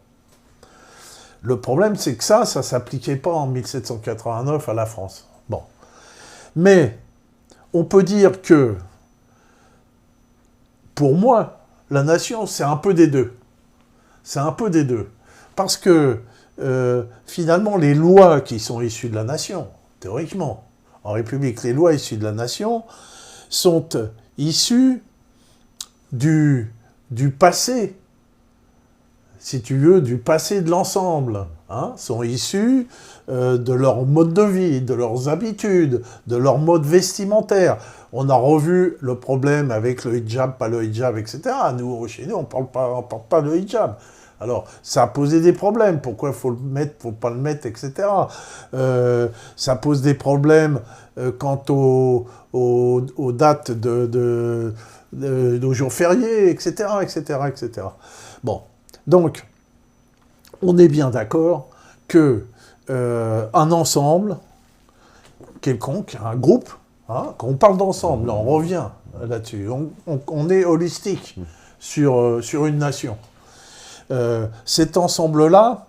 S1: Le problème, c'est que ça ne s'appliquait pas en 1789 à la France. Bon. Mais on peut dire que pour moi, la nation, c'est un peu des deux. C'est un peu des deux. Parce que, finalement, les lois qui sont issues de la nation, théoriquement, en République, les lois issues de la nation, sont issus du passé, si tu veux, du passé de l'ensemble, hein, sont issus de leur mode de vie, de leurs habitudes, de leur mode vestimentaire. On a revu le problème avec le hijab, pas le hijab, etc. Nous, chez nous, on ne porte pas le hijab. Alors, ça a posé des problèmes. Pourquoi il faut le mettre, faut pas le mettre, etc. Ça pose des problèmes quant aux dates de jours fériés, etc., etc., etc. Bon, donc, on est bien d'accord que un ensemble quelconque, un groupe, hein, quand on parle d'ensemble, on revient là-dessus, on est holistique sur une nation. Cet ensemble-là,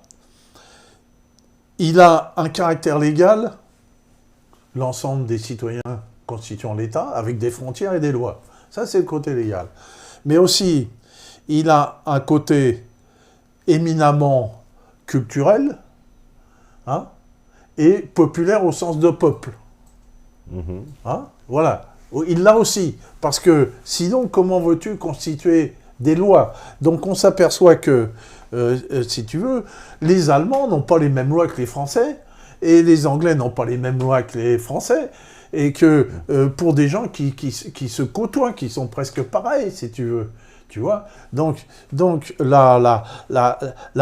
S1: il a un caractère légal, l'ensemble des citoyens constituant l'État, avec des frontières et des lois. Ça, c'est le côté légal. Mais aussi, il a un côté éminemment culturel, hein, et populaire au sens de peuple. Hein, voilà. Il l'a aussi. Parce que sinon, comment veux-tu constituer des lois? Donc on s'aperçoit que, si tu veux, les Allemands n'ont pas les mêmes lois que les Français, et les Anglais n'ont pas les mêmes lois que les Français, et que pour des gens qui se côtoient, qui sont presque pareils, si tu veux. Tu vois, donc la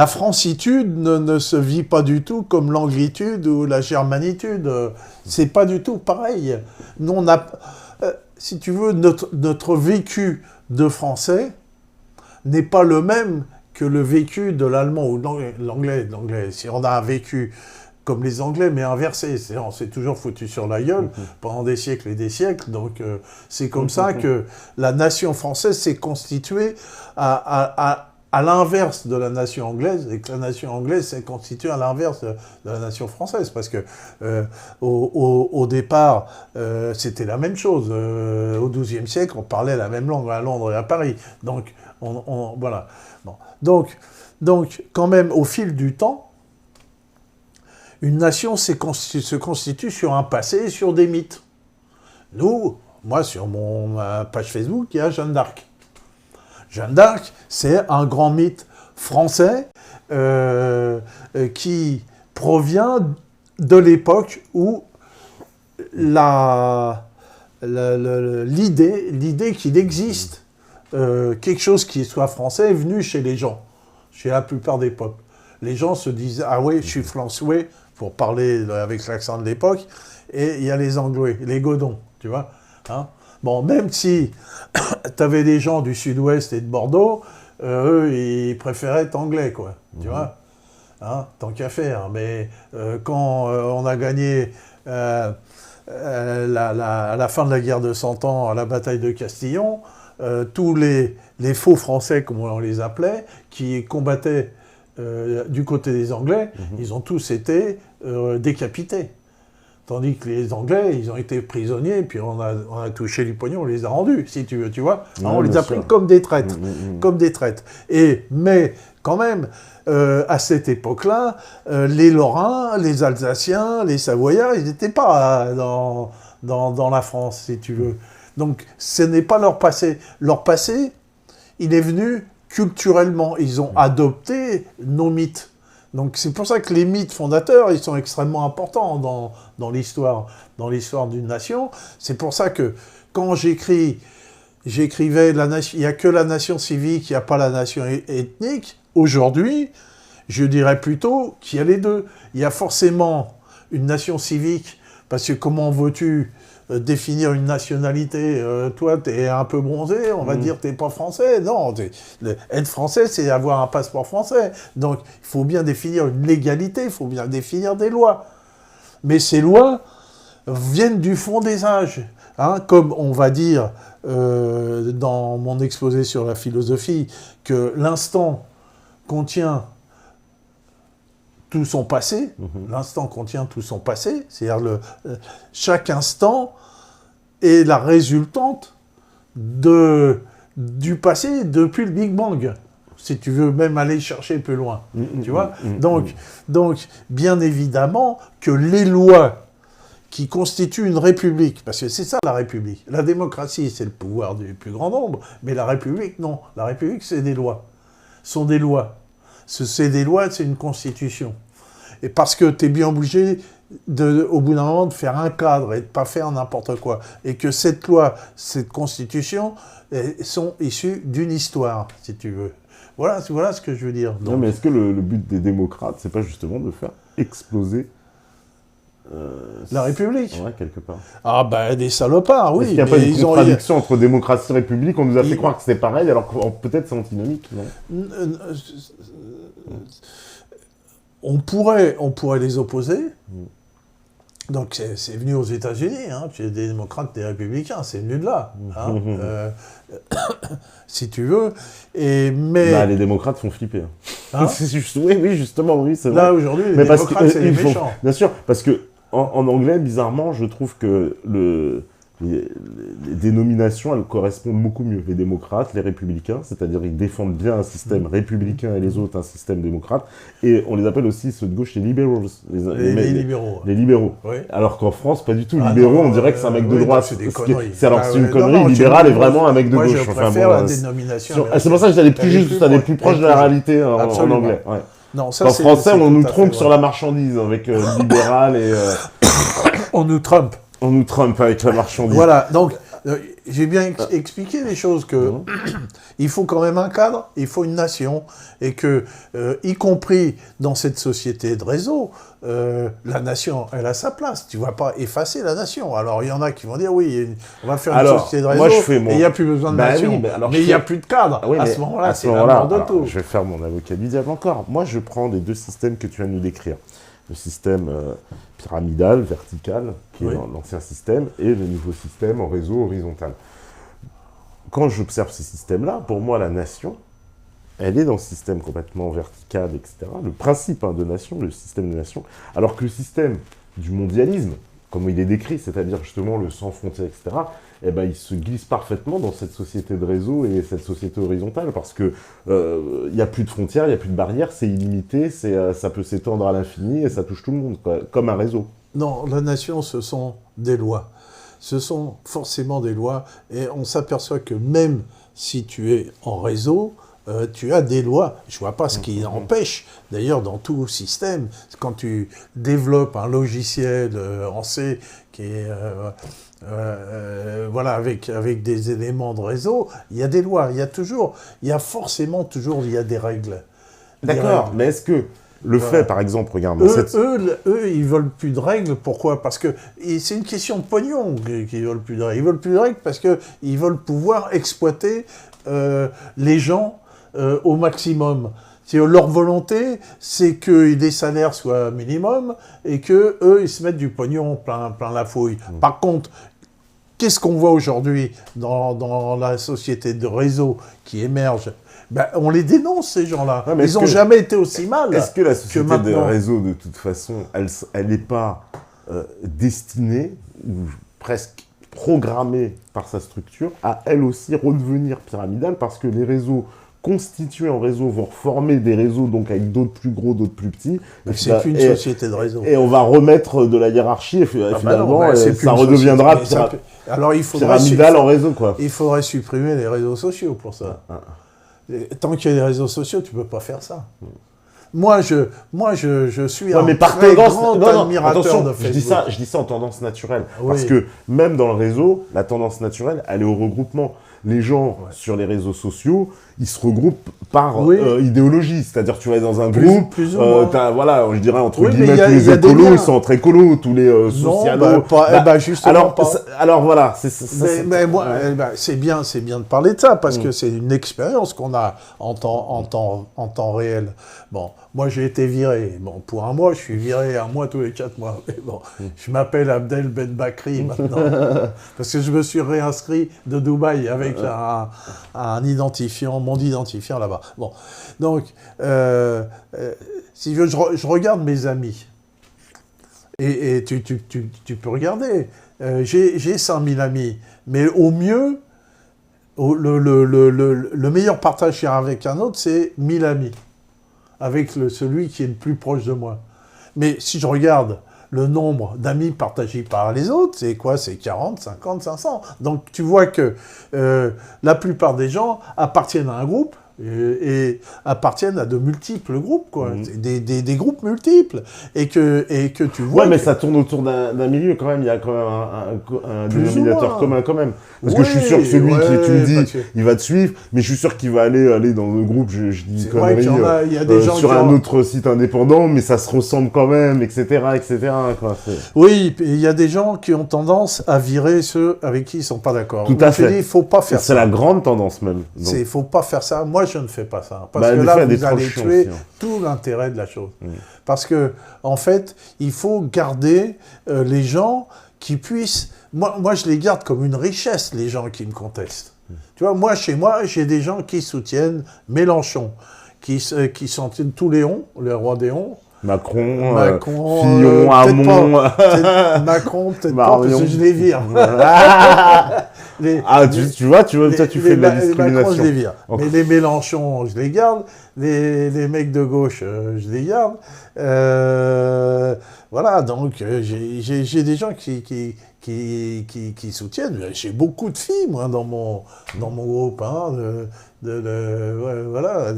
S1: francitude ne se vit pas du tout comme l'anglitude ou la germanitude. C'est pas du tout pareil. Nous, on a, si tu veux, notre vécu de français n'est pas le même que le vécu de l'allemand ou de l'anglais. Si on a un vécu comme les Anglais, mais inversé. On s'est toujours foutu sur la gueule pendant des siècles et des siècles. Donc, c'est comme ça que la nation française s'est constituée à l'inverse de la nation anglaise, et que la nation anglaise s'est constituée à l'inverse de la nation française. Parce que, au départ, c'était la même chose. Au XIIe siècle, on parlait la même langue à Londres et à Paris. Donc, voilà. Bon. Donc, quand même, au fil du temps, une nation se constitue sur un passé et sur des mythes. Moi, sur ma page Facebook, il y a Jeanne d'Arc. Jeanne d'Arc, c'est un grand mythe français qui provient de l'époque où l'idée qu'il existe quelque chose qui soit français est venu chez les gens, chez la plupart des peuples. Les gens se disent « Ah oui, je suis français », pour parler avec l'accent de l'époque, et il y a les Anglais, les Godons, tu vois. Hein, bon, même si tu avais des gens du sud-ouest et de Bordeaux, eux, ils préféraient être anglais, quoi, tu vois. Hein, tant qu'à faire. Mais quand on a gagné à la fin de la guerre de 100 ans, à la bataille de Castillon, tous les faux Français, comme on les appelait, qui combattaient du côté des Anglais, ils ont tous été décapités. Tandis que les Anglais, ils ont été prisonniers, puis on a touché du pognon, on les a rendus, si tu veux, tu vois. Alors, on les a pris comme des traites, comme des traites. Mais quand même, à cette époque-là, les Lorrains, les Alsaciens, les Savoyards, ils n'étaient pas dans la France, si tu veux. Donc, ce n'est pas leur passé. Leur passé, il est venu culturellement. Ils ont adopté nos mythes. Donc, c'est pour ça que les mythes fondateurs, ils sont extrêmement importants dans l'histoire d'une nation. C'est pour ça que quand j'écrivais il n'y a que la nation civique, il n'y a pas la nation ethnique. Aujourd'hui, je dirais plutôt qu'il y a les deux. Il y a forcément une nation civique, parce que comment veux-tu définir une nationalité? Toi, tu es un peu bronzé, on va dire que tu n'es pas français. Non, être français, c'est avoir un passeport français. Donc, il faut bien définir une légalité, il faut bien définir des lois. Mais ces lois viennent du fond des âges. Hein, comme on va dire dans mon exposé sur la philosophie, que l'instant contient tout son passé, l'instant contient tout son passé, c'est-à-dire chaque instant est la résultante du passé depuis le Big Bang, si tu veux même aller chercher plus loin, tu vois. Donc, bien évidemment que les lois qui constituent une république. Parce que c'est ça la république. La démocratie, c'est le pouvoir du plus grand nombre, mais la république, non. La république, c'est des lois. Ce sont des lois. C'est des lois, c'est une constitution. Et parce que tu es bien obligé, au bout d'un moment, de faire un cadre et de ne pas faire n'importe quoi. Et que cette loi, cette constitution, sont issues d'une histoire, si tu veux. Voilà ce que je veux dire. Donc,
S3: non, mais est-ce que le but des démocrates, c'est pas justement de faire exploser
S1: la République?
S3: Ouais, quelque part.
S1: Ah ben, des salopards, oui.
S3: Est-ce qu'il n'y a pas une contradiction entre démocratie et république? On nous a fait croire que c'est pareil, alors que peut-être c'est antinomique, non?
S1: On pourrait les opposer. Donc c'est venu aux États-Unis, hein, puis des démocrates, des républicains, c'est venu de là, hein, si tu veux. Mais
S3: les démocrates font flipper.
S1: Hein
S3: oui, justement, oui, c'est vrai.
S1: Là aujourd'hui, les démocrates, c'est les méchants.
S3: Bien sûr, parce que en anglais, bizarrement, je trouve que les dénominations, elles correspondent beaucoup mieux. Les démocrates, les républicains, c'est-à-dire ils défendent bien un système républicain et les autres un système démocrate. Et on les appelle aussi, ceux de gauche, les liberals.
S1: Les libéraux.
S3: Les libéraux.
S1: Oui.
S3: Alors qu'en France, pas du tout. Libéraux, on dirait que c'est un mec de droite.
S1: C'est des conneries.
S3: C'est une connerie. Libéral est vraiment un mec de gauche.
S1: Moi, je préfère la dénomination.
S3: C'est pour ça que j'allais plus juste, ça plus proche de la réalité en anglais. Ouais.
S1: Non, ça,
S3: en français, on nous trompe sur la marchandise avec libéral et...
S1: On nous trompe.
S3: On nous trompe avec la marchandise.
S1: Voilà, donc j'ai bien expliqué les choses que il faut quand même un cadre, il faut une nation, et que, y compris dans cette société de réseau, la nation, elle a sa place. Tu ne vas pas effacer la nation. Alors, il y en a qui vont dire, oui, on va faire une société de réseau, et il n'y a plus besoin de nation. Oui, mais il n'y a plus de cadre.
S3: Oui,
S1: à ce moment-là, c'est la mort de tout.
S3: Je vais faire mon avocat du diable encore. Moi, je prends les deux systèmes que tu viens de nous décrire. Le système pyramidal, vertical, qui est l'ancien système, et le nouveau système en réseau horizontal. Quand j'observe ces systèmes-là, pour moi, la nation, elle est dans le système complètement vertical, etc. Le principe de nation, le système de nation, alors que le système du mondialisme, comme il est décrit, c'est-à-dire justement le sans frontières, etc., il se glisse parfaitement dans cette société de réseau et cette société horizontale, parce que il n'y a plus de frontières, il n'y a plus de barrières, c'est illimité, ça peut s'étendre à l'infini et ça touche tout le monde, quoi, comme un réseau.
S1: Non, la nation, ce sont des lois. Ce sont forcément des lois, et on s'aperçoit que même si tu es en réseau, tu as des lois. Je ne vois pas ce qui empêche. D'ailleurs, dans tout système, quand tu développes un logiciel en C qui est avec des éléments de réseau, il y a des lois. Il y a forcément toujours des règles.
S3: D'accord, mais est-ce que le fait, par exemple, regarde...
S1: Eux, ils veulent plus de règles. Pourquoi? Parce que c'est une question de pognon qu'ils veulent plus de règles. Ils veulent plus de règles parce qu'ils veulent pouvoir exploiter les gens au maximum. Leur volonté, c'est que les salaires soient minimum et que eux, ils se mettent du pognon plein la fouille. Par contre, qu'est-ce qu'on voit aujourd'hui dans la société de réseau qui émerge? On les dénonce, ces gens-là. Ils n'ont jamais été aussi mal.
S3: Est-ce que la société de réseau, de toute façon, elle n'est pas destinée, ou presque programmée par sa structure, à elle aussi redevenir pyramidale, parce que les réseaux constitués en réseau vont former des réseaux donc avec d'autres plus gros, d'autres plus petits.
S1: C'est plus une société de réseau.
S3: Et on va remettre de la hiérarchie et finalement ça redeviendra pyramidal en réseau, quoi.
S1: Il faudrait supprimer les réseaux sociaux pour ça. Tant qu'il y a des réseaux sociaux, tu ne peux pas faire ça. Moi, je suis un très grand admirateur de Facebook.
S3: Je dis ça en tendance naturelle. Parce que même dans le réseau, la tendance naturelle, elle est au regroupement. Les gens sur les réseaux sociaux, ils se regroupent par idéologie. C'est-à-dire, tu vas dans un groupe,
S1: plus ou moins.
S3: je dirais entre guillemets, tous les écolos, ils sont entre écolos, tous les socialos.
S1: Justement pas.
S3: Alors voilà.
S1: C'est bien de parler de ça, parce que c'est une expérience qu'on a en temps réel. Bon, moi j'ai été viré. Bon, pour un mois, je suis viré un mois tous les 4 mois. Mais bon, je m'appelle Abdel Ben Bakri maintenant, parce que je me suis réinscrit de Dubaï avec un identifiant, mon identifiant là-bas. Bon, donc, si je regarde mes amis, et tu peux regarder, j'ai 5000 amis, mais au mieux, le meilleur partage avec un autre, c'est 1000 amis, avec celui qui est le plus proche de moi. Mais si je regarde le nombre d'amis partagés par les autres, c'est quoi? C'est 40, 50, 500. Donc tu vois que la plupart des gens appartiennent à un groupe, et appartiennent à de multiples groupes, quoi. Des groupes multiples. Et que tu vois...
S3: Ouais, mais ça tourne autour d'un milieu, quand même. Il y a quand même un dénominateur commun, quand même. Parce que je suis sûr que celui qui, tu me dis, il va te suivre, mais je suis sûr qu'il va aller dans le groupe, je dis une connerie,
S1: il y a des gens
S3: sur un autre site indépendant, mais ça se ressemble quand même, etc., etc., quoi.
S1: Oui, il y a des gens qui ont tendance à virer ceux avec qui ils sont pas d'accord.
S3: Tout à fait.
S1: Il faut pas faire ça.
S3: C'est la grande tendance, même.
S1: Il faut pas faire ça. Moi, je ne fais pas ça. Parce que là, vous allez tuer tout l'intérêt de la chose. Parce que, en fait, il faut garder les gens qui puissent... Moi, je les garde comme une richesse, les gens qui me contestent. Tu vois, moi, chez moi, j'ai des gens qui soutiennent Mélenchon, qui soutiennent tout Léon, le roi Léon.
S3: Macron,
S1: Fillon,
S3: Hamon...
S1: Macron, peut-être pas, parce que je les vire.
S3: Tu vois, toi, tu fais de la discrimination.
S1: Les Macron, je les vire. Mais les Mélenchon, je les garde. Les mecs de gauche, je les garde. Voilà, donc j'ai des gens qui soutiennent. J'ai beaucoup de filles, moi, dans mon groupe. Hein, voilà.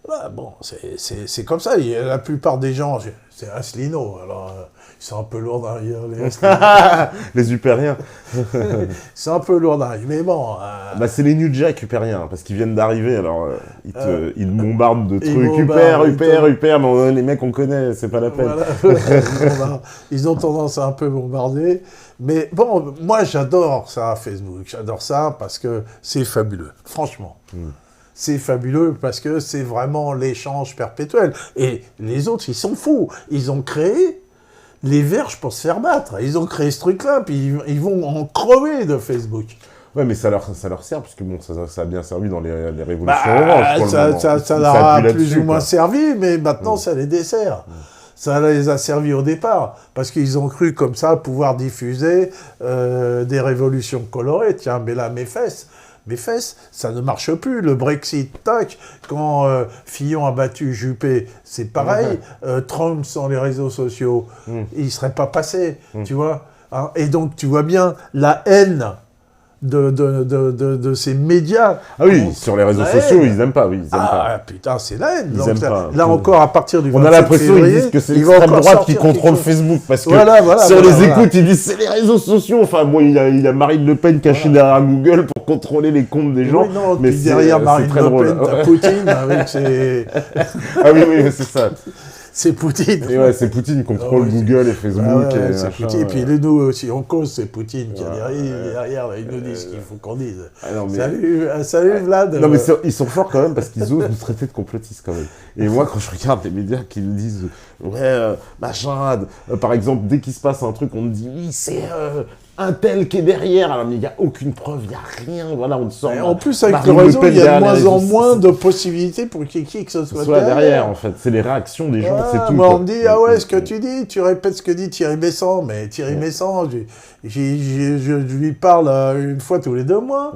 S1: Voilà, bon, c'est comme ça. La plupart des gens, c'est Asselineau. Alors, ils sont un peu lourds derrière, les Asselineau.
S3: Les Upériens.
S1: C'est un peu lourd derrière. Mais bon...
S3: c'est les New Jack Upériens, parce qu'ils viennent d'arriver, alors ils bombardent de trucs. Upper, mais les mecs, on connaît, c'est pas la peine.
S1: Voilà, ils ont tendance à un peu bombarder. Mais bon, moi, j'adore ça, Facebook. J'adore ça parce que c'est fabuleux, franchement. C'est fabuleux parce que c'est vraiment l'échange perpétuel. Et les autres, ils sont fous. Ils ont créé les Verges pour se faire battre. Ils ont créé ce truc-là, puis ils vont en crever de Facebook.
S3: Ouais, mais ça leur sert, parce que bon, ça a bien servi dans les révolutions orange.
S1: Ça leur a plus ou moins servi, mais maintenant, ça les dessert. Ça les a servis au départ, parce qu'ils ont cru comme ça pouvoir diffuser des révolutions colorées. Tiens, mais là, mes fesses, ça ne marche plus. Le Brexit, tac, quand Fillon a battu Juppé, c'est pareil. Trump sans les réseaux sociaux, il ne serait pas passé, tu vois. Hein, et donc, tu vois bien la haine de ces médias.
S3: Ah oui, sur les réseaux sociaux, ils n'aiment pas. Oui,
S1: putain, c'est la haine.
S3: Ils aiment pas.
S1: Là encore, à partir du 27
S3: on a l'impression qu'ils disent que c'est l'extrême droite qui contrôle Facebook. Parce que sur les écoutes, ils disent c'est les réseaux sociaux. Enfin, bon, il y a Marine Le Pen cachée derrière Google pour contrôler les comptes des gens.
S1: Oui, non, mais derrière Marine Le Pen, t'as Poutine avec ses...
S3: Ah oui, c'est ça.
S1: C'est Poutine.
S3: Et ouais, c'est Poutine qui contrôle Google et Facebook.
S1: C'est Poutine. Et puis nous aussi, on cause, c'est Poutine qui est derrière. Ils nous disent ce qu'il faut qu'on dise. Salut Vlad.
S3: Non, mais ils sont forts quand même parce qu'ils osent nous traiter de complotistes quand même. Et moi, quand je regarde les médias qui nous disent machin, par exemple, dès qu'il se passe un truc, on me dit oui, c'est un tel qui est derrière. Alors, mais il n'y a aucune preuve, il n'y a rien. Voilà, on te sort.
S1: En plus, avec le réseau, il y a de moins en moins de possibilités pour qui que ce soit
S3: derrière. En fait. C'est les réactions des gens, c'est tout.
S1: Moi, on me dit, ce que tu dis, tu répètes ce que dit Thierry Messant. Mais Thierry Messant, je lui parle une fois tous les 2 mois.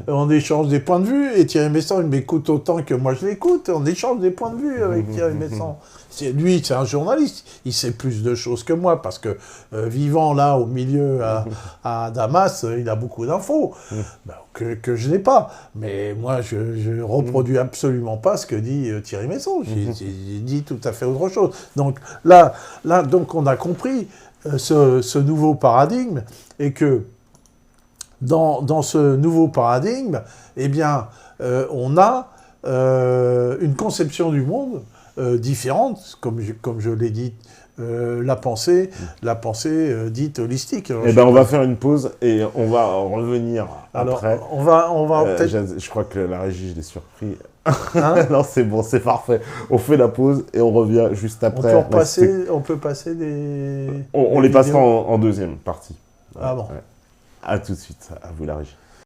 S1: On échange des points de vue. Et Thierry Messant, il m'écoute autant que moi je l'écoute. On échange des points de vue avec Thierry Messant. Lui, c'est un journaliste. Il sait plus de choses que moi parce que vivant là au milieu à Damas, il a beaucoup d'infos que je n'ai pas. Mais moi, je reproduis absolument pas ce que dit Thierry Messant. J'ai dit tout à fait autre chose. Donc là, donc on a compris ce nouveau paradigme et que dans ce nouveau paradigme, eh bien, on a une conception du monde différente, comme je l'ai dit, la pensée dite holistique. Alors,
S3: on va faire une pause et on va revenir après.
S1: On va peut-être...
S3: Je crois que la régie, je l'ai surpris. Non, c'est bon, c'est parfait. On fait la pause et on revient juste après.
S1: On peut passer des...
S3: On les passera en deuxième partie.
S1: Ah bon.
S3: À tout de suite, à vous la régie.